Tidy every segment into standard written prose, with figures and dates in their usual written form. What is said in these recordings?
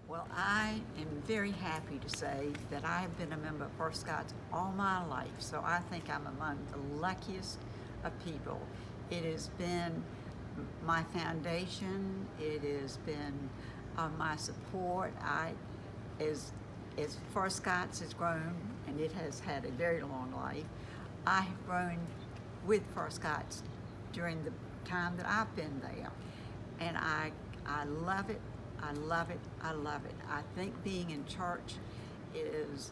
Well, I am very happy to say that I have been a member of First Scots all my life, so I think I'm among the luckiest of people. It has been my foundation. It has been my support. As First Scots has grown, and it has had a very long life, I have grown with First Scots during the time that I've been there, and I love it. I love it. I love it. I think being in church is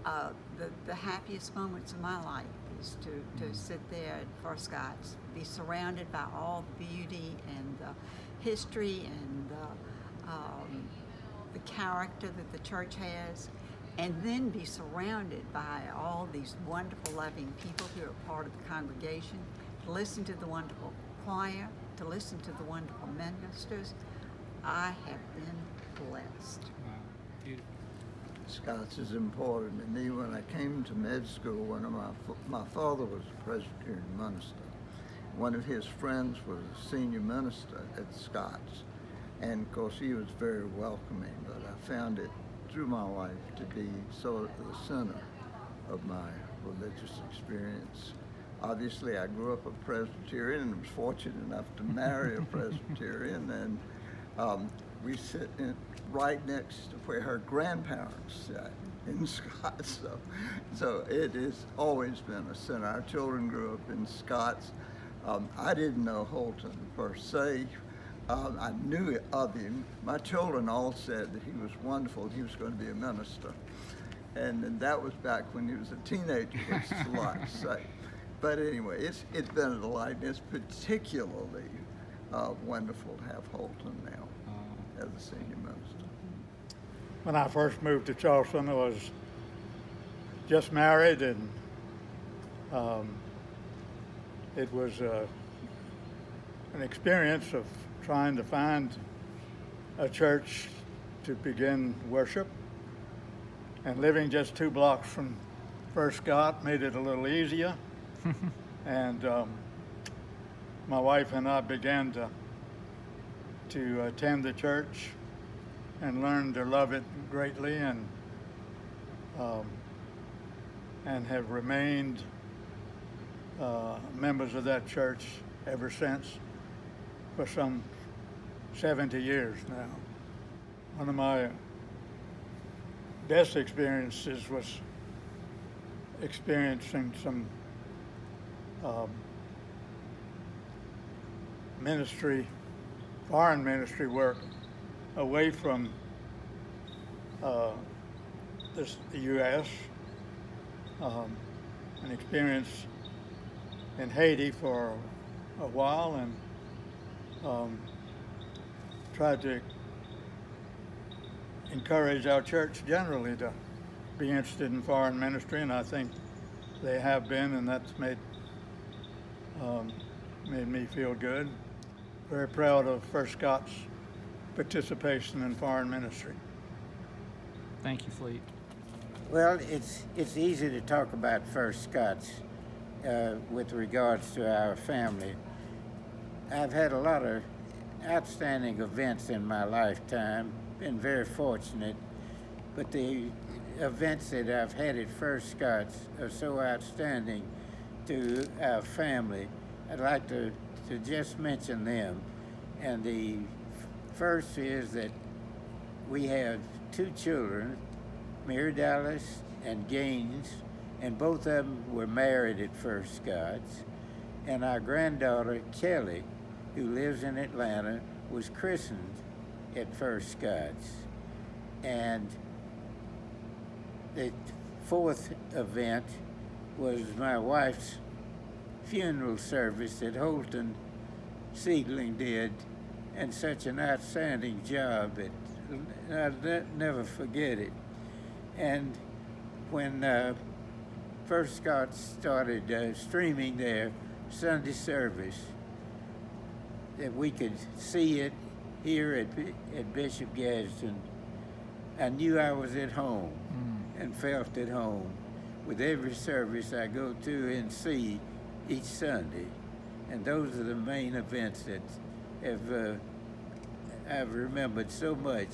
the happiest moments of my life is to sit there at First Scots, be surrounded by all the beauty and the history and the character that the church has, and then be surrounded by all these wonderful, loving people who are part of the congregation, to listen to the wonderful choir, to listen to the wonderful ministers. I have been blessed. Wow, beautiful. Scots is important to me. When I came to med school, my father was a Presbyterian minister. One of his friends was a senior minister at Scots, and of course he was very welcoming, but I found it through my life to be sort of the center of my religious experience. Obviously, I grew up a Presbyterian and was fortunate enough to marry a Presbyterian, and we sit right next to where her grandparents sat in Scots. So it has always been a center. Our children grew up in Scots. I didn't know Holton per se. I knew of him. My children all said that he was wonderful. He was going to be a minister. And that was back when he was a teenager, which is a lot to say. But anyway, it's been a delight. It's particularly wonderful to have Holton now as a senior minister. When I first moved to Charleston, I was just married, and it was an experience of trying to find a church to begin worship. And living just 2 blocks from First Scott made it a little easier. And my wife and I began to attend the church and learned to love it greatly, and have remained members of that church ever since, for some 70 years now. One of my best experiences was experiencing some foreign ministry work away from the U.S. An experience in Haiti for a while, and tried to encourage our church generally to be interested in foreign ministry, and I think they have been, and that's made me feel good. Very proud of First Scots' participation in foreign ministry. Thank you, Fleet. Well, it's easy to talk about First Scots with regards to our family. I've had a lot of outstanding events in my lifetime, been very fortunate, but the events that I've had at First Scots are so outstanding to our family. I'd like to just mention them. And the first is that we have 2 children, Mary Dallas and Gaines, and both of them were married at First Scots. And our granddaughter, Kelly, who lives in Atlanta, was christened at First Scots. And the 4th event was my wife's funeral service that Holton Siegling did, and such an outstanding job that I'll never forget it. And when First Scots started streaming their Sunday service, that we could see it here at Bishop Gadsden, I knew I was at home and felt at home with every service I go to and see each Sunday. And those are the main events that I've remembered so much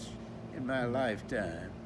in my lifetime.